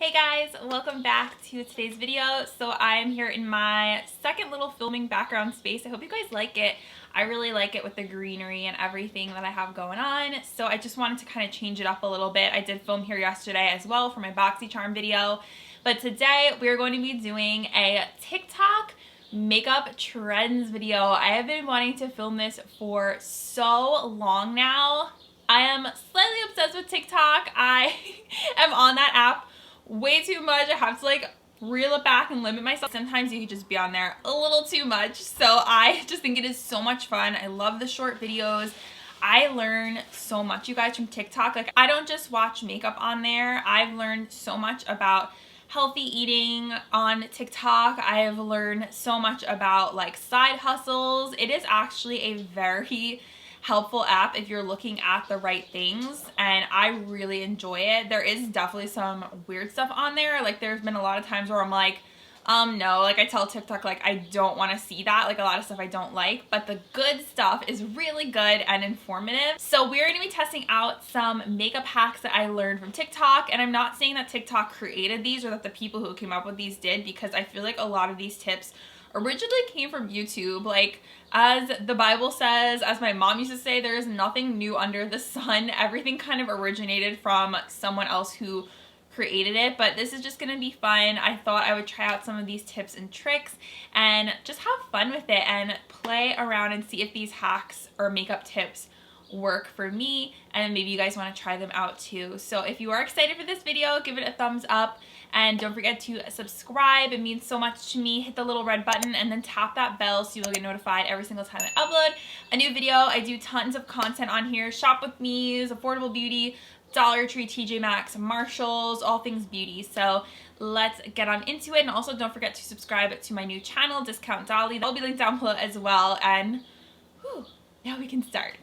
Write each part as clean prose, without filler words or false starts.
Hey guys, welcome back to today's video. So I am here in my second little filming background space. I hope you guys like it. I really like it with the greenery and everything that I have going on. So I just wanted to kind of change it up a little bit. I did film here yesterday as well for my BoxyCharm video. But today we're going to be doing a TikTok makeup trends video. I have been wanting to film this for so long now. I am slightly obsessed with TikTok. I am on that app way too much. I have to like reel it back and limit myself. Sometimes you can just be on there a little too much. So I just think it is so much fun. I love the short videos. I learn so much, you guys, from TikTok. Like, I don't just watch makeup on there. I've learned so much about healthy eating on TikTok. I've learned so much about like side hustles. It is actually a very helpful app if you're looking at the right things, and I really enjoy it. There is definitely some weird stuff on there. Like, there's been a lot of times where I'm like, no, like I tell TikTok like I don't want to see that, like a lot of stuff I don't like, but the good stuff is really good and informative. So we're going to be testing out some makeup hacks that I learned from TikTok, and I'm not saying that TikTok created these or that the people who came up with these did, because I feel like a lot of these tips originally came from YouTube. Like, as the Bible says, as my mom used to say, there is nothing new under the sun. Everything kind of originated from someone else who created it, but this is just gonna be fun. I thought I would try out some of these tips and tricks and just have fun with it and play around and see if these hacks or makeup tips work for me, and maybe you guys want to try them out too. So if you are excited for this video, give it a thumbs up and don't forget to subscribe. It means so much to me. Hit the little red button and then tap that bell so you'll get notified every single time I upload a new video. I do tons of content on here. Shop with me, affordable beauty, Dollar Tree, TJ Maxx, Marshalls, all things beauty. So let's get on into it. And also don't forget to subscribe to my new channel, Discount Dolly. That'll be linked down below as well. And whew, now we can start.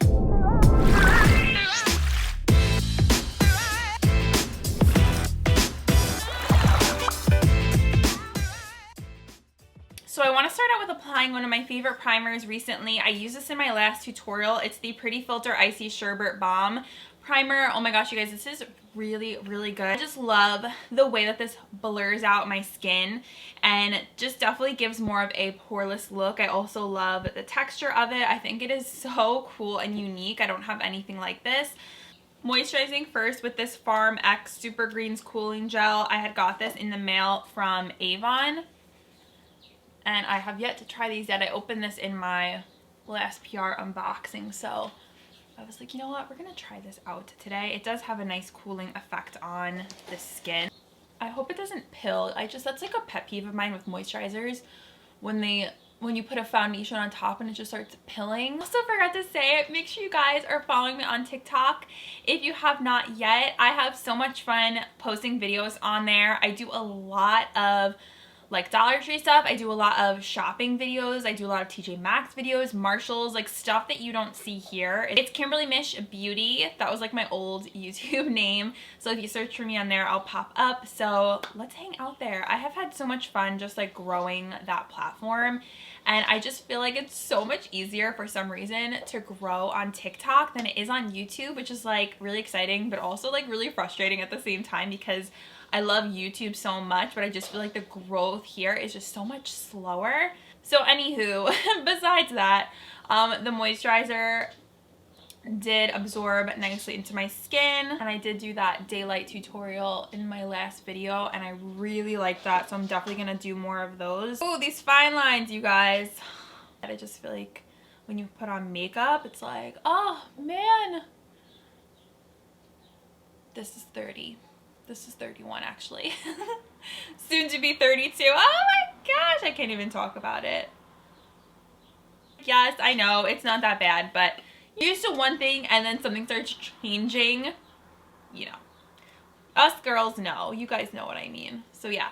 So I want to start out with applying one of my favorite primers recently. I used this in my last tutorial. It's the Pretty Filter Icy Sherbet Balm primer. Oh my gosh, you guys, this is really, really good. I just love the way that this blurs out my skin and just definitely gives more of a poreless look. I also love the texture of it. I think it is so cool and unique. I don't have anything like this. Moisturizing first with this Farm X Super Greens Cooling Gel. I had got this in the mail from Avon, and I have yet to try these yet. I opened this in my last PR unboxing, so I was like, you know what, we're gonna try this out today. It does have a nice cooling effect on the skin. I hope it doesn't pill. That's like a pet peeve of mine with moisturizers, when you put a foundation on top and it just starts pilling. Also forgot to say, make sure you guys are following me on TikTok if you have not yet. I have so much fun posting videos on there. I do a lot of like Dollar Tree stuff. I do a lot of shopping videos. I do a lot of TJ Maxx videos, Marshalls, like stuff that you don't see here. It's kimberlymichbeauty. That was like my old YouTube name. So if you search for me on there, I'll pop up. So let's hang out there. I have had so much fun just like growing that platform. And I just feel like it's so much easier for some reason to grow on TikTok than it is on YouTube, which is like really exciting, but also like really frustrating at the same time, because I love YouTube so much, but I just feel like the growth here is just so much slower. So anywho, besides that, the moisturizer did absorb nicely into my skin, and I did do that daylight tutorial in my last video, and I really like that, so I'm definitely gonna do more of those. Oh, these fine lines, you guys. I just feel like when you put on makeup, it's like, oh man. This is 30. This is 31 actually. Soon to be 32. Oh my gosh, I can't even talk about it. Yes, I know, it's not that bad, but you're used to one thing and then something starts changing, you know. Us girls know. You guys know what I mean. So yeah.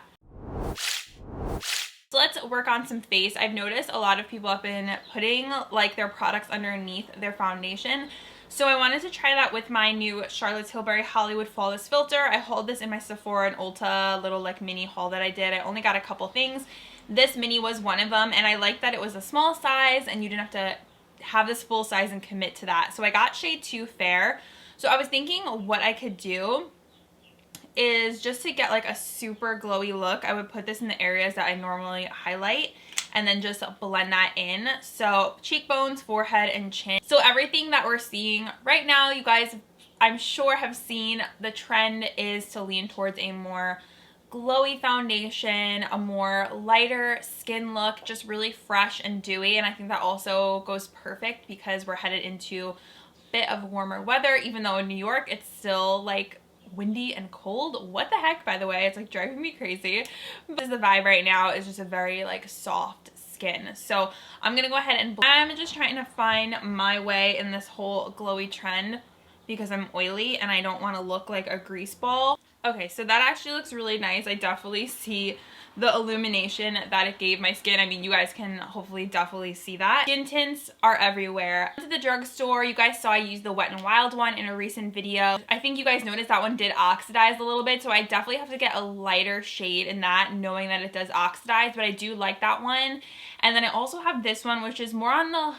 So let's work on some face. I've noticed a lot of people have been putting like their products underneath their foundation. So I wanted to try that with my new Charlotte Tilbury Hollywood Flawless Filter. I hauled this in my Sephora and Ulta little like mini haul that I did. I only got a couple things. This mini was one of them, and I liked that it was a small size and you didn't have to have this full size and commit to that. So I got shade 2 Fair. So I was thinking what I could do is just to get like a super glowy look. I would put this in the areas that I normally highlight and then just blend that in. So cheekbones, forehead, and chin. So everything that we're seeing right now, you guys, I'm sure have seen the trend is to lean towards a more glowy foundation, a more lighter skin look, just really fresh and dewy. And I think that also goes perfect because we're headed into a bit of warmer weather. Even though in New York it's still like windy and cold. What the heck, by the way? It's like driving me crazy. But the vibe right now is just a very like soft skin. So I'm gonna go ahead and I'm just trying to find my way in this whole glowy trend because I'm oily and I don't want to look like a grease ball. Okay, so that actually looks really nice. I definitely see the illumination that it gave my skin. I mean, you guys can hopefully definitely see that. Skin tints are everywhere. I went to the drugstore. You guys saw I used the Wet n Wild one in a recent video. I think you guys noticed that one did oxidize a little bit, so I definitely have to get a lighter shade in that, knowing that it does oxidize, but I do like that one. And then I also have this one, which is more on the,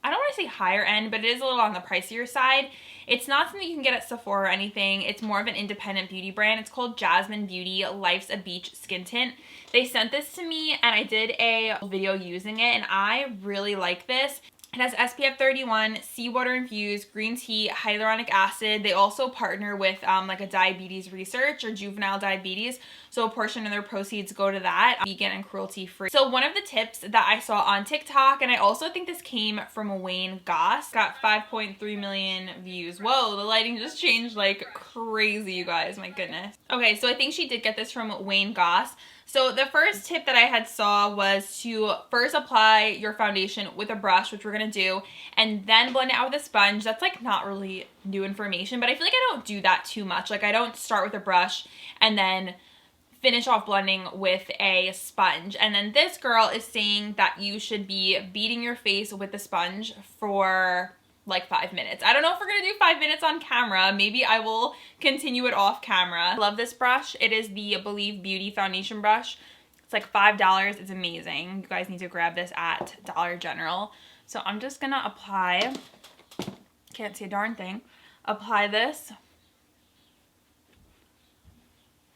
I don't want to say higher end, but it is a little on the pricier side. It's not something you can get at Sephora or anything. It's more of an independent beauty brand. It's called Jasmine Beauty Life's a Beach Skin Tint. They sent this to me and I did a video using it and I really like this. It has SPF 31, seawater infused, green tea, hyaluronic acid. They also partner with like a diabetes research or juvenile diabetes. So a portion of their proceeds go to that, vegan and cruelty free. So one of the tips that I saw on TikTok, and I also think this came from Wayne Goss, got 5.3 million views. Whoa, the lighting just changed like crazy, you guys, my goodness. Okay, so I think she did get this from Wayne Goss. So the first tip that I had saw was to first apply your foundation with a brush, which we're gonna do, and then blend it out with a sponge. That's like not really new information, but I feel like I don't do that too much. Like I don't start with a brush and then finish off blending with a sponge. And then this girl is saying that you should be beating your face with the sponge for like 5 minutes. I don't know if we're gonna do 5 minutes on camera. Maybe I will continue it off camera. I love this brush. It is the Believe Beauty foundation brush. It's like $5. It's amazing. You guys need to grab this at Dollar General. So I'm just gonna apply, can't see a darn thing, apply this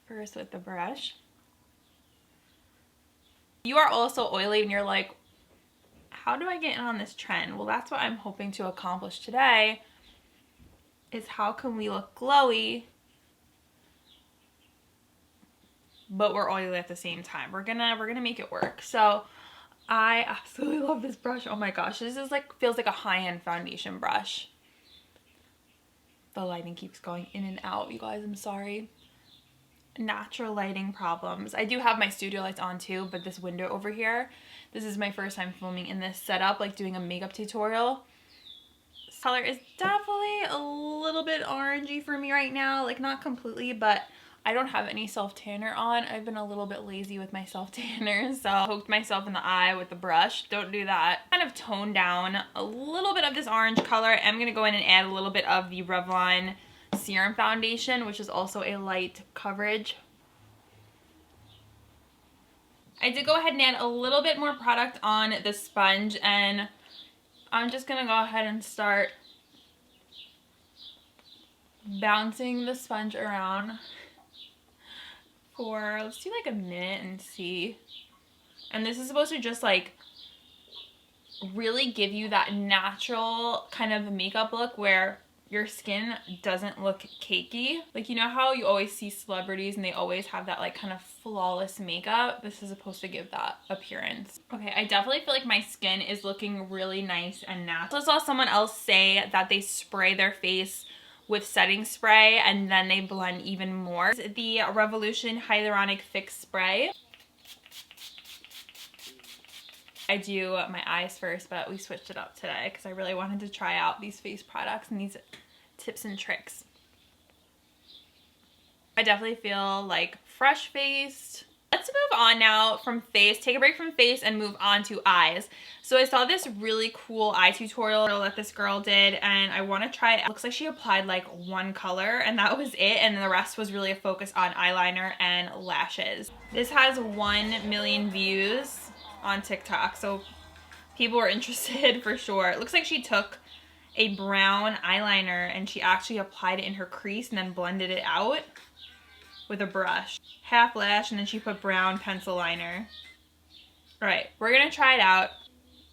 first with the brush. You are also oily and you're like, how do I get in on this trend? Well, that's what I'm hoping to accomplish today, is how can we look glowy but we're oily at the same time. We're gonna make it work. So I absolutely love this brush. Oh my gosh, this is like, feels like a high-end foundation brush. The lighting keeps going in and out, you guys, I'm sorry. Natural lighting problems. I do have my studio lights on too, but this window over here, this is my first time filming in this setup, like doing a makeup tutorial. This color is definitely a little bit orangey for me right now, like not completely, but I don't have any self-tanner on. I've been a little bit lazy with my self-tanner, so I poked myself in the eye with the brush. Don't do that. Kind of tone down a little bit of this orange color. I'm gonna go in and add a little bit of the Revlon Serum foundation, which is also a light coverage. I did go ahead and add a little bit more product on the sponge, and I'm just gonna go ahead and start bouncing the sponge around for, let's do like a minute and see. And this is supposed to just like really give you that natural kind of makeup look where your skin doesn't look cakey. Like, you know how you always see celebrities and they always have that like kind of flawless makeup? This is supposed to give that appearance. Okay, I definitely feel like my skin is looking really nice and natural. I saw someone else say that they spray their face with setting spray and then they blend even more. The Revolution Hyaluronic Fix Spray. I do my eyes first, but we switched it up today because I really wanted to try out these face products and these tips and tricks. I definitely feel like fresh-faced. Let's move on now from face, take a break from face and move on to eyes. So I saw this really cool eye tutorial that this girl did and I want to try it. It looks like she applied like one color and that was it, and the rest was really a focus on eyeliner and lashes. This has 1 million views on TikTok, so people were interested for sure. It looks like she took a brown eyeliner and she actually applied it in her crease and then blended it out with a brush. Half lash, and then she put brown pencil liner. Alright, we're gonna try it out.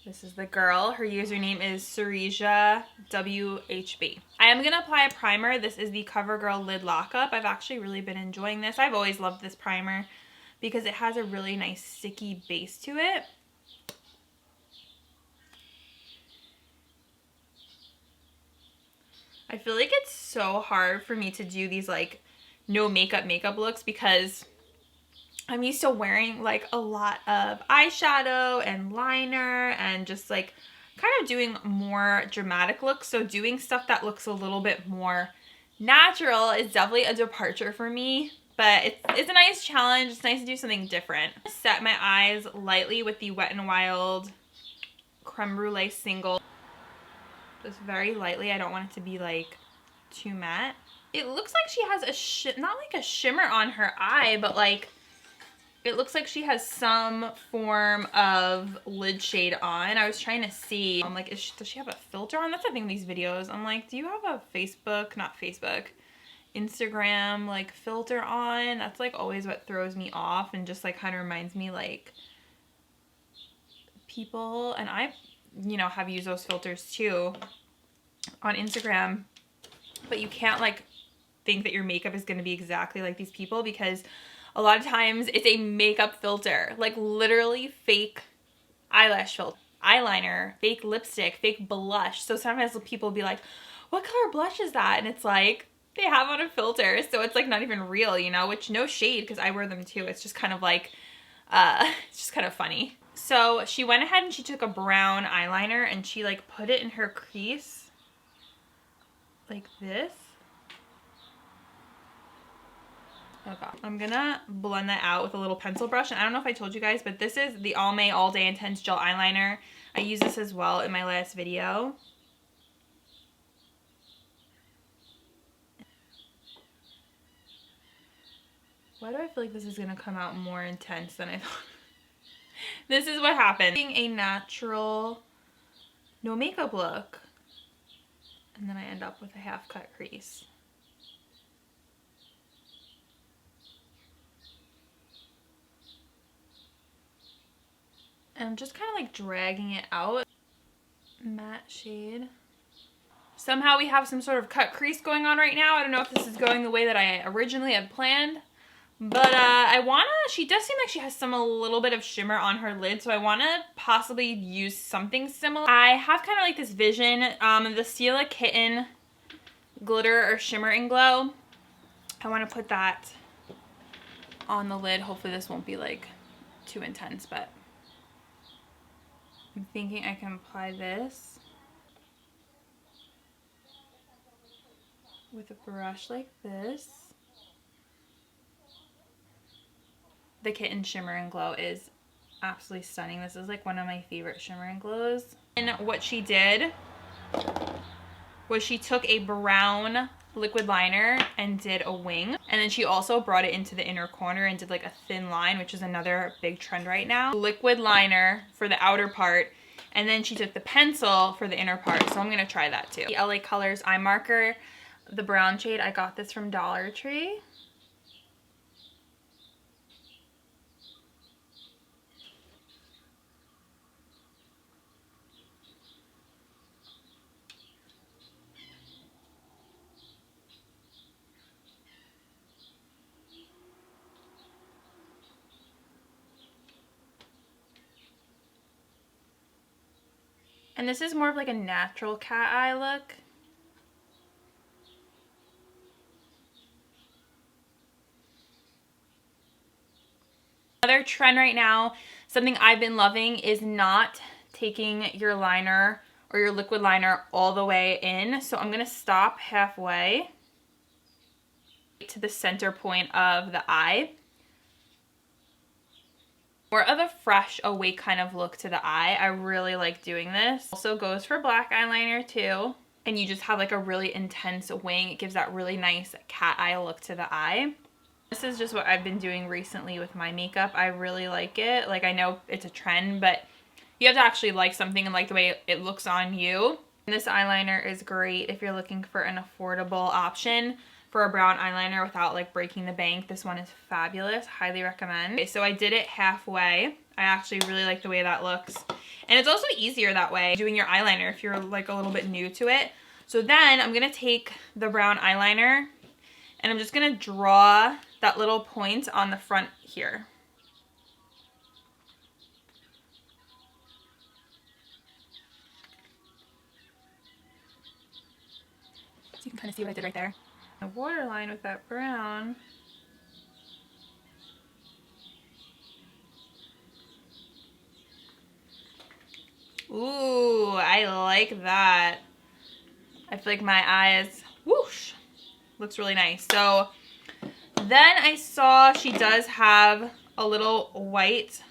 This is the girl. Her username is Ceresia WHB. I am going to apply a primer. This is the CoverGirl Lid Lockup. I've actually really been enjoying this. I've always loved this primer because it has a really nice sticky base to it. I feel like it's so hard for me to do these like no makeup looks because I'm used to wearing like a lot of eyeshadow and liner and just like kind of doing more dramatic looks. So doing stuff that looks a little bit more natural is definitely a departure for me. But it's a nice challenge. It's nice to do something different. Set my eyes lightly with the Wet n Wild Creme Brulee Single. Just very lightly. I don't want it to be like too matte. It looks like she has not like a shimmer on her eye, but like it looks like she has some form of lid shade on. I was trying to see, I'm like, does she have a filter on? That's the thing with these videos. I'm like, do you have a Instagram like filter on? That's like always what throws me off and just like kind of reminds me like people, and I, you know, have used those filters too on Instagram, but you can't like think that your makeup is going to be exactly like these people because a lot of times it's a makeup filter, like literally fake eyelash filter, eyeliner, fake lipstick, fake blush. So sometimes people will be like, what color blush is that? And it's like, they have on a filter. So it's like not even real, you know, which no shade because I wear them too. It's just kind of like, it's just kind of funny. So she went ahead and she took a brown eyeliner and she like put it in her crease like this. Okay. I'm gonna blend that out with a little pencil brush. And I don't know if I told you guys, but this is the Almay All Day Intense Gel Eyeliner. I used this as well in my last video. Why do I feel like this is gonna come out more intense than I thought? This is what happened. A natural, no makeup look. And then I end up with a half cut crease. And I'm just kind of like dragging it out. Matte shade. Somehow we have some sort of cut crease going on right now. I don't know if this is going the way that I originally had planned. But she does seem like she has a little bit of shimmer on her lid. So I want to possibly use something similar. I have kind of like this vision, the Stila Kitten Glitter or Shimmer and Glow. I want to put that on the lid. Hopefully this won't be like too intense, but I'm thinking I can apply this with a brush like this. The Kitten Shimmer and Glow is absolutely stunning. This is like one of my favorite shimmer and glows. And what she did was she took a brown liquid liner and did a wing. And then she also brought it into the inner corner and did like a thin line, which is another big trend right now. Liquid liner for the outer part. And then she took the pencil for the inner part. So I'm going to try that too. The LA Colors eye marker, the brown shade. I got this from Dollar Tree. And this is more of like a natural cat eye look. Another trend right now, something I've been loving, is not taking your liner or your liquid liner all the way in. So I'm going to stop halfway to the center point of the eye. More of a fresh, awake kind of look to the eye. I really like doing this. Also goes for black eyeliner too. And you just have like a really intense wing. It gives that really nice cat eye look to the eye. This is just what I've been doing recently with my makeup. I really like it. Like, I know it's a trend, but you have to actually like something and like the way it looks on you. And this eyeliner is great if you're looking for an affordable option for a brown eyeliner without like breaking the bank. This one is fabulous. Highly recommend. Okay, so I did it halfway. I actually really like the way that looks. And it's also easier that way, doing your eyeliner if you're like a little bit new to it. So then I'm going to take the brown eyeliner and I'm just going to draw that little point on the front here. So you can kind of see what I did right there. A waterline with that brown. Ooh, I like that. I feel like my eyes, whoosh, looks really nice. So then I saw she does have a little white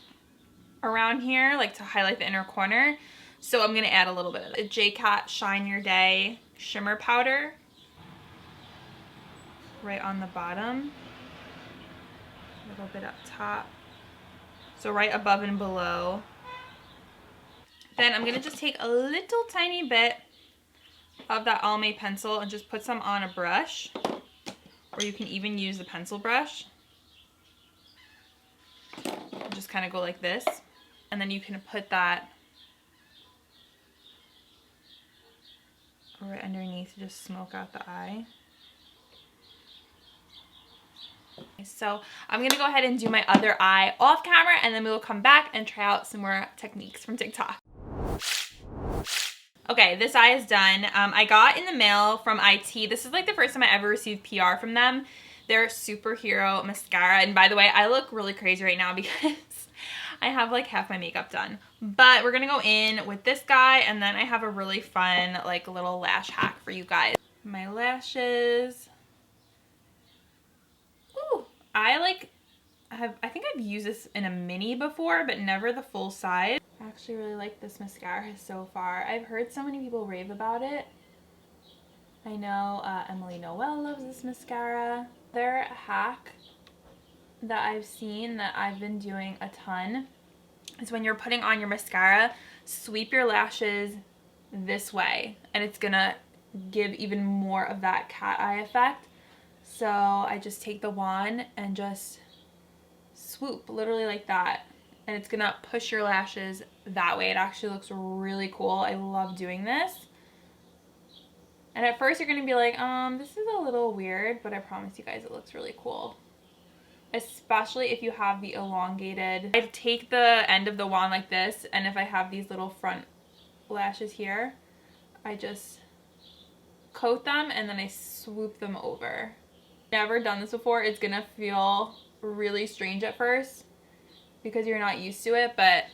around here, like to highlight the inner corner. So I'm gonna add a little bit of the J-Cat Shine Your Day shimmer powder right on the bottom, a little bit up top, so right above and below. Then I'm gonna just take a little tiny bit of that Almay pencil and just put some on a brush, or you can even use the pencil brush. Just kind of go like this, and then you can put that right underneath to just smoke out the eye. So I'm gonna go ahead and do my other eye off camera, and then we will come back and try out some more techniques from TikTok. Okay, this eye is done. I got in the mail from IT. This is like the first time I ever received PR from them. Their superhero mascara. And by the way, I look really crazy right now because I have like half my makeup done. But we're gonna go in with this guy, and then I have a really fun like little lash hack for you guys. My lashes. Ooh, I think I've used this in a mini before, but never the full size. I actually really like this mascara so far. I've heard so many people rave about it. I know Emily Noel loves this mascara. Their hack that I've seen that I've been doing a ton is when you're putting on your mascara, sweep your lashes this way, and it's gonna give even more of that cat eye effect. So I just take the wand and just swoop, literally like that, and it's gonna push your lashes that way. It actually looks really cool. I love doing this. And at first you're gonna be like, this is a little weird, but I promise you guys it looks really cool. Especially if you have the elongated. I take the end of the wand like this, and if I have these little front lashes here, I just coat them and then I swoop them over. Never done this before. It's gonna feel really strange at first because you're not used to it, but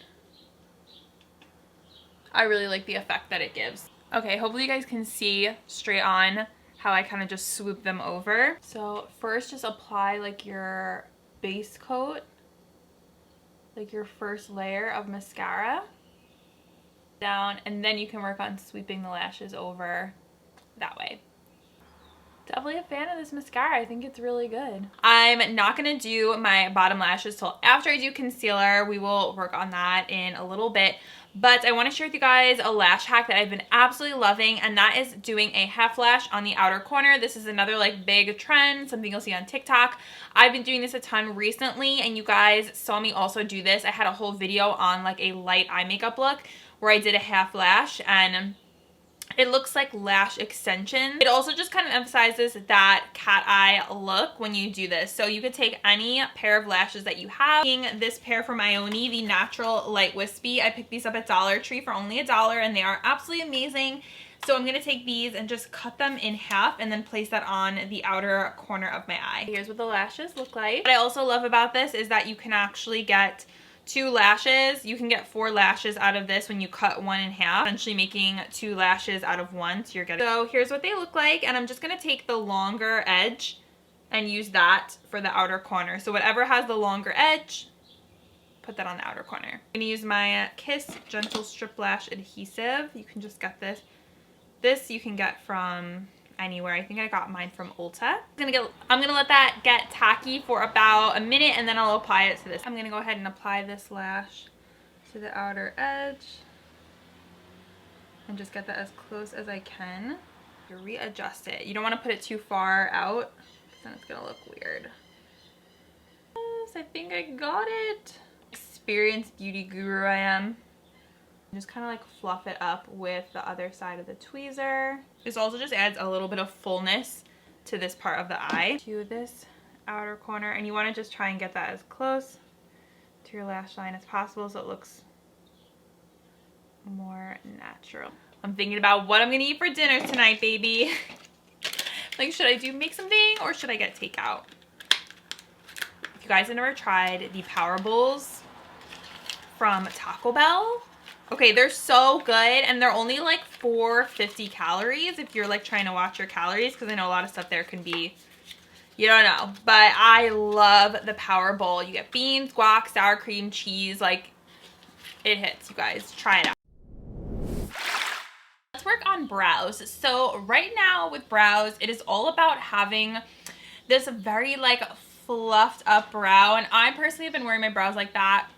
I really like the effect that it gives. Okay, hopefully you guys can see straight on how I kind of just swoop them over. So first just apply like your base coat, like your first layer of mascara down, and then you can work on sweeping the lashes over that way. Definitely a fan of this mascara. I think it's really good. I'm not going to do my bottom lashes till after I do concealer. We will work on that in a little bit. But I want to share with you guys a lash hack that I've been absolutely loving, and that is doing a half lash on the outer corner. This is another like big trend, something you'll see on TikTok. I've been doing this a ton recently, and you guys saw me also do this. I had a whole video on like a light eye makeup look where I did a half lash, and it looks like lash extension. It also just kind of emphasizes that cat eye look when you do this. So you could take any pair of lashes that you have. This pair from Ioni, the Natural Light Wispy. I picked these up at Dollar Tree for only $1, and they are absolutely amazing. So I'm going to take these and just cut them in half and then place that on the outer corner of my eye. Here's what the lashes look like. What I also love about this is that you can actually get 2 lashes. You can get 4 lashes out of this when you cut one in half, essentially making 2 lashes out of one. So you're getting. So here's what they look like, and I'm just gonna take the longer edge and use that for the outer corner. So whatever has the longer edge, put that on the outer corner. I'm gonna use my Kiss Gentle Strip Lash Adhesive. You can just get this. This you can get from anywhere. I think I got mine from Ulta. I'm gonna let that get tacky for about a minute, and then I'll apply it to this. I'm gonna go ahead and apply this lash to the outer edge and just get that as close as I can. You readjust it. You don't want to put it too far out, because then it's gonna look weird. Yes, I think I got it. Experienced beauty guru I am. Just kind of like fluff it up with the other side of the tweezer. This also just adds a little bit of fullness to this part of the eye. To this outer corner, and you want to just try and get that as close to your lash line as possible so it looks more natural. I'm thinking about what I'm gonna eat for dinner tonight, baby. Like, should I make something or should I get takeout? If you guys have never tried the Power Bowls from Taco Bell, okay, they're so good, and they're only like 450 calories if you're like trying to watch your calories, because I know a lot of stuff there can be, you don't know, but I love the Power Bowl. You get beans, guac, sour cream, cheese, like it hits, you guys. Try it out. Let's work on brows. So right now with brows, it is all about having this very like fluffed up brow, and I personally have been wearing my brows like that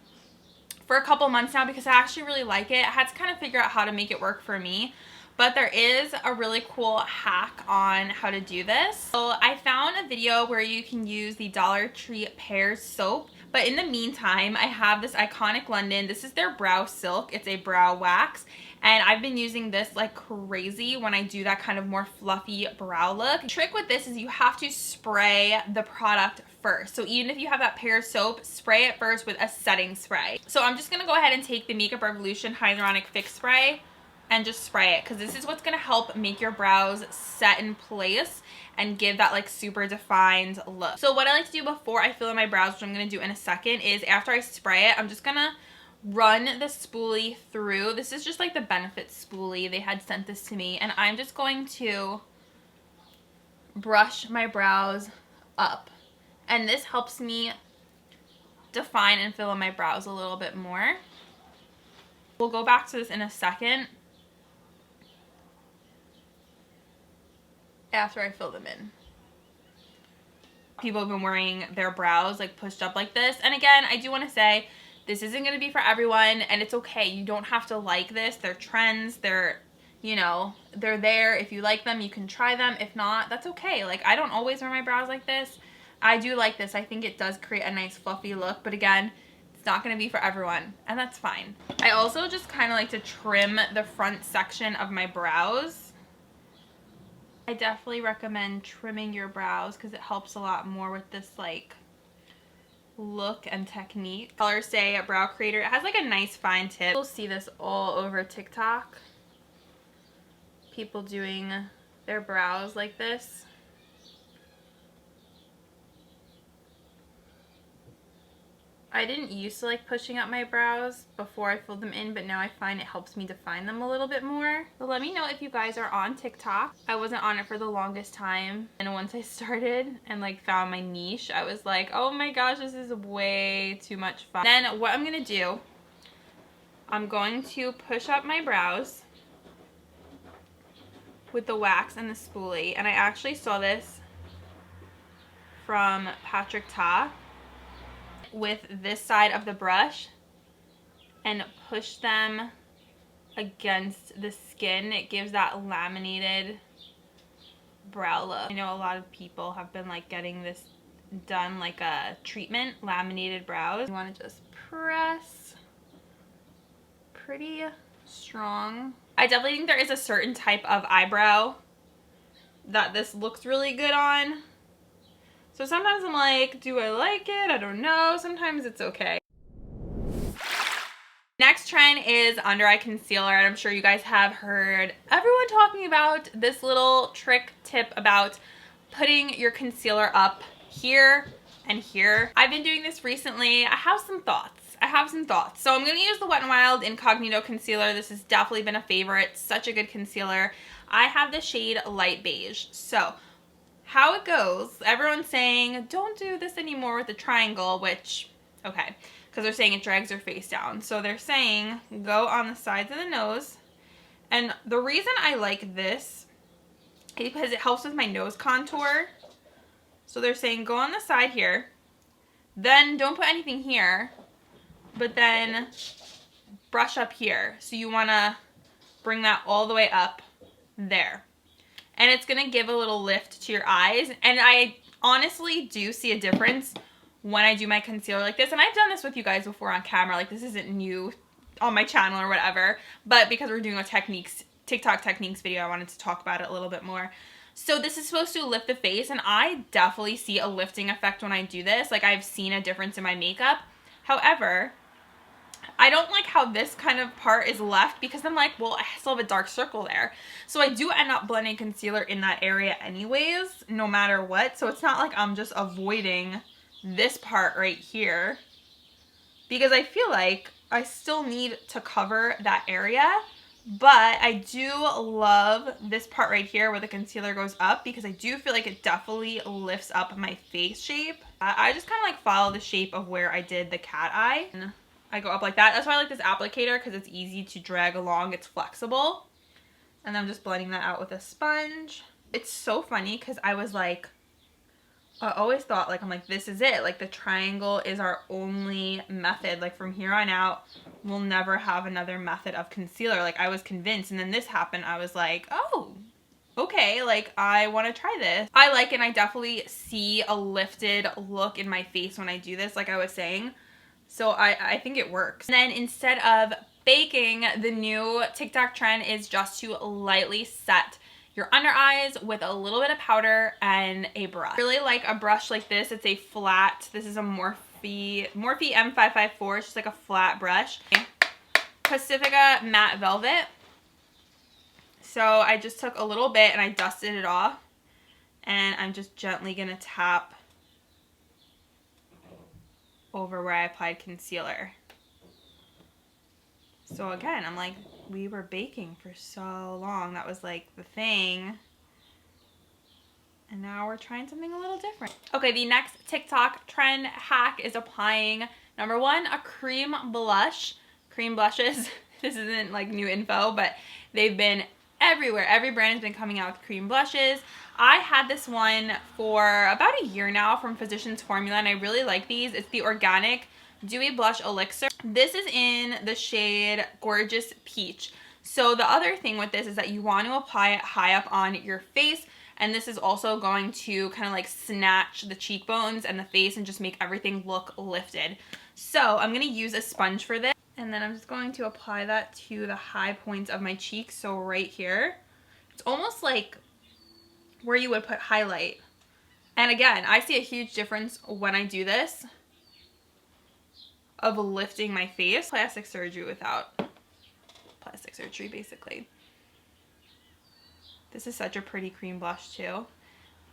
for a couple months now because I actually really like it. I had to kind of figure out how to make it work for me, but there is a really cool hack on how to do this. So I found a video where you can use the Dollar Tree Pears soap, but in the meantime, I have this Iconic London. This is their brow silk. It's a brow wax, and I've been using this like crazy when I do that kind of more fluffy brow look. The trick with this is you have to spray the product first. So even if you have that Pears soap, spray it first with a setting spray. So I'm just gonna go ahead and take the Makeup Revolution Hyaluronic Fix Spray and just spray it, because this is what's gonna help make your brows set in place and give that like super defined look. So what I like to do before I fill in my brows, which I'm gonna do in a second, is after I spray it, I'm just gonna run the spoolie through. This is just like the Benefit spoolie. They had sent this to me, and I'm just going to brush my brows up. And this helps me define and fill in my brows a little bit more. We'll go back to this in a second after I fill them in. People have been wearing their brows like pushed up like this. And again, I do want to say this isn't going to be for everyone, and it's okay. You don't have to like this. They're trends. They're, you know, they're there. If you like them, you can try them. If not, that's okay. Like, I don't always wear my brows like this. I do like this. I think it does create a nice fluffy look, but again, it's not going to be for everyone, and that's fine. I also just kind of like to trim the front section of my brows. I definitely recommend trimming your brows because it helps a lot more with this like look and technique. Colors Say Brow Creator. It has like a nice fine tip. You'll see this all over TikTok. People doing their brows like this. I didn't used to like pushing up my brows before I filled them in, but now I find it helps me define them a little bit more. But let me know if you guys are on TikTok. I wasn't on it for the longest time, and once I started and like found my niche, I was like, oh my gosh, this is way too much fun. Then what I'm gonna do, I'm going to push up my brows with the wax and the spoolie, and I actually saw this from Patrick Ta with this side of the brush and push them against the skin. It gives that laminated brow look. I know a lot of people have been like getting this done like a treatment, laminated brows. You want to just press pretty strong. I definitely think there is a certain type of eyebrow that this looks really good on. So sometimes I'm like, do I like it? I don't know. Sometimes it's okay. Next trend is under eye concealer, and I'm sure you guys have heard everyone talking about this little trick tip about putting your concealer up here and here. I've been doing this recently. I have some thoughts. So I'm going to use the Wet n Wild Incognito Concealer. This has definitely been a favorite. Such a good concealer. I have the shade Light Beige. So how it goes, everyone's saying don't do this anymore with the triangle, which, okay, because they're saying it drags your face down. So they're saying go on the sides of the nose. And the reason I like this is because it helps with my nose contour. So they're saying go on the side here, then don't put anything here, but then brush up here. So you want to bring that all the way up there. and it's gonna give a little lift to your eyes. And I honestly do see a difference when I do my concealer like this. And I've done this with you guys before on camera. Like, this isn't new on my channel or whatever, but because we're doing a TikTok techniques video, I wanted to talk about it a little bit more. So this is supposed to lift the face, and I definitely see a lifting effect when I do this. Like, I've seen a difference in my makeup. However, I don't like how this kind of part is left, because I'm like, well, I still have a dark circle there. So I do end up blending concealer in that area anyways, no matter what. So it's not like I'm just avoiding this part right here, because I feel like I still need to cover that area. But I do love this part right here where the concealer goes up, because I do feel like it definitely lifts up my face shape. I just kind of like follow the shape of where I did the cat eye. And I go up like that. That's why I like this applicator, because it's easy to drag along. It's flexible. And I'm just blending that out with a sponge. It's so funny because I was like, I always thought, like, I'm like, this is it. Like, the triangle is our only method. Like, from here on out, we'll never have another method of concealer. Like, I was convinced. And then this happened. I was like, oh, okay. Like, I want to try this. I like it. And I definitely see a lifted look in my face when I do this, like I was saying. So I think it works. And then instead of baking, the new TikTok trend is just to lightly set your under eyes with a little bit of powder and a brush. I really like a brush like this. It's a flat, this is a Morphe M554. It's just like a flat brush. Pacifica Matte Velvet. So I just took a little bit and I dusted it off. And I'm just gently gonna tap over where I applied concealer. So again, I'm like, we were baking for so long. That was like the thing. And now we're trying something a little different. Okay, the next TikTok trend hack is applying, number one, a cream blush. Cream blushes, this isn't like new info, but they've been everywhere. Every brand has been coming out with cream blushes. I had this one for about a year now from Physicians Formula, and I really like these. It's the Organic Dewy Blush Elixir. This is in the shade Gorgeous Peach. So the other thing with this is that you want to apply it high up on your face, and this is also going to kind of like snatch the cheekbones and the face and just make everything look lifted. So I'm going to use a sponge for this, and then I'm just going to apply that to the high points of my cheeks. So right here, it's almost like where you would put highlight. And again, I see a huge difference when I do this of lifting my face. Plastic surgery without plastic surgery, basically. This is such a pretty cream blush too.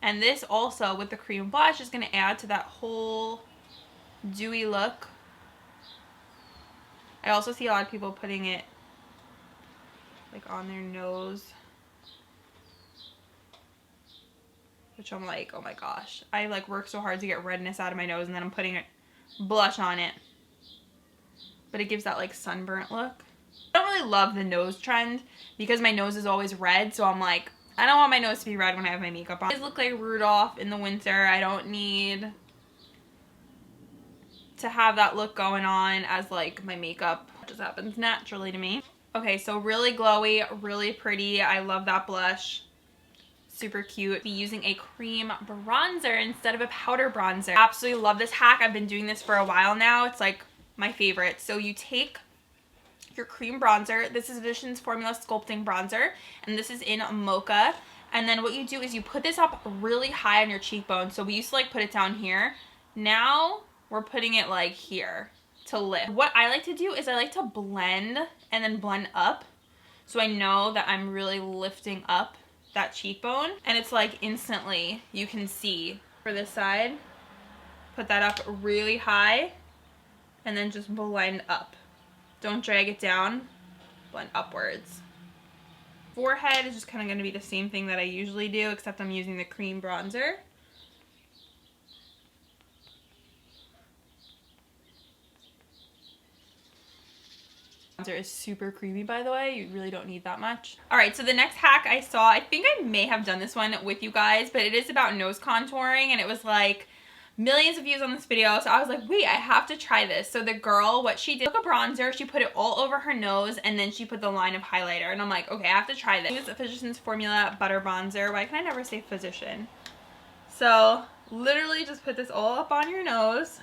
And this also, with the cream blush, is going to add to that whole dewy look. I also see a lot of people putting it like on their nose, which I'm like, oh my gosh. I like work so hard to get redness out of my nose, and then I'm putting it blush on it. But it gives that like sunburnt look. I don't really love the nose trend because my nose is always red, so I'm like, I don't want my nose to be red when I have my makeup on. I look like Rudolph in the winter. I don't need to have that look going on as like my makeup. It just happens naturally to me. Okay, so really glowy, really pretty. I love that blush. Super cute. Be using a cream bronzer instead of a powder bronzer. Absolutely love this hack. I've been doing this for a while now. It's like my favorite. So you take your cream bronzer. This is Physicians Formula Sculpting Bronzer, and this is in Mocha. And then what you do is you put this up really high on your cheekbone. So we used to like put it down here. Now we're putting it like here to lift. What I like to do is I like to blend and then blend up, so I know that I'm really lifting up that cheekbone. And it's like instantly you can see for this side, put that up really high and then just blend up. Don't drag it down, blend upwards. Forehead is just kind of going to be the same thing that I usually do, except I'm using the cream bronzer. Bronzer is super creamy, by the way. You really don't need that much. Alright, so the next hack I saw, I think I may have done this one with you guys, but it is about nose contouring, and it was like millions of views on this video, so I was like, wait, I have to try this. So the girl, what she did, took a bronzer, she put it all over her nose, and then she put the line of highlighter, and I'm like, okay, I have to try this. Use a Physicians Formula Butter Bronzer. Why can I never say physician? So literally just put this all up on your nose.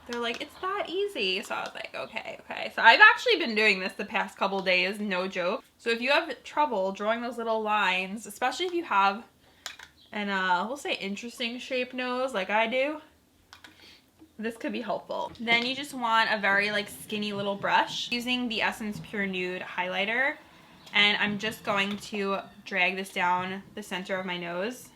They're like, it's that easy. So I was like, okay. So I've actually been doing this the past couple days, no joke. So if you have trouble drawing those little lines, especially if you have an, we'll say interesting shaped nose like I do, this could be helpful. Then you just want a very like skinny little brush. Using the Essence Pure Nude highlighter, and I'm just going to drag this down the center of my nose.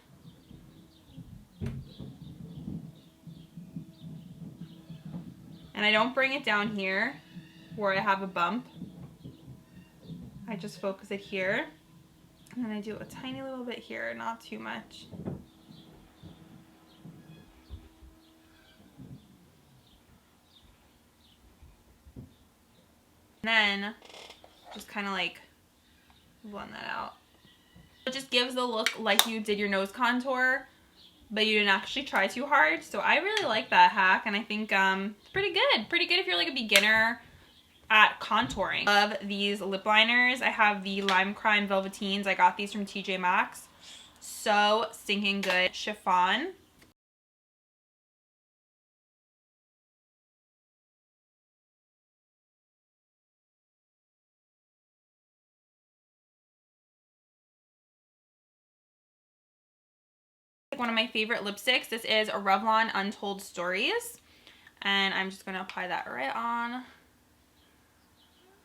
And I don't bring it down here where I have a bump. I just focus it here. And then I do a tiny little bit here, not too much. And then just kind of like blend that out. It just gives the look like you did your nose contour, but you didn't actually try too hard. So I really like that hack, and I think it's pretty good. Pretty good if you're like a beginner at contouring. Love these lip liners. I have the Lime Crime Velveteens. I got these from TJ Maxx. So stinking good. Chiffon. One of my favorite lipsticks. This is a Revlon Untold Stories, and I'm just gonna apply that right on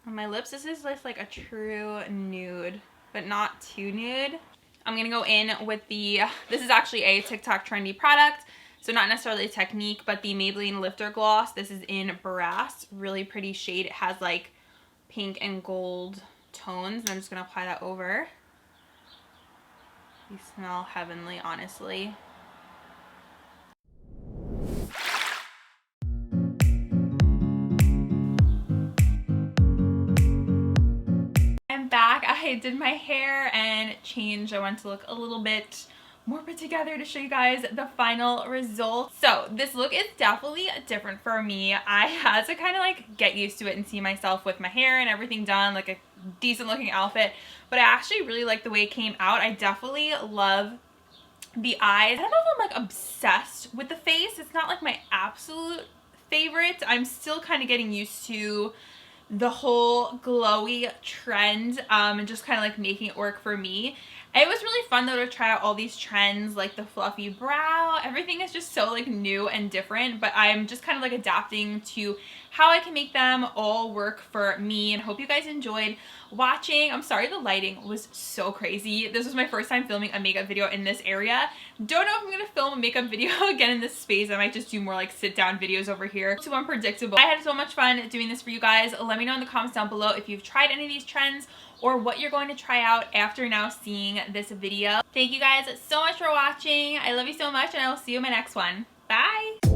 my lips. This is just like a true nude, but not too nude. I'm gonna go in with the, this is actually a TikTok trendy product, so not necessarily a technique, but the Maybelline Lifter Gloss. This is in Brass, really pretty shade. It has like pink and gold tones, and I'm just gonna apply that over. These smell heavenly, honestly. I'm back. I did my hair and changed. I want to look a little bit more put together to show you guys the final result. So this look is definitely different for me. I had to kind of like get used to it and see myself with my hair and everything done, like a decent looking outfit, but I actually really like the way it came out. I definitely love the eyes. I don't know if I'm like obsessed with the face. It's not like my absolute favorite. I'm still kind of getting used to the whole glowy trend and just kind of like making it work for me. It was really fun though to try out all these trends, like the fluffy brow. Everything is just so like new and different, but I'm just kind of like adapting to how I can make them all work for me, and hope you guys enjoyed watching. I'm sorry the lighting was so crazy. This was my first time filming a makeup video in this area. Don't know if I'm gonna film a makeup video again in this space. I might just do more like sit down videos over here. Too unpredictable. I had so much fun doing this for you guys. Let me know in the comments down below if you've tried any of these trends or what you're going to try out after now seeing this video. Thank you guys so much for watching. I love you so much, and I will see you in my next one. Bye!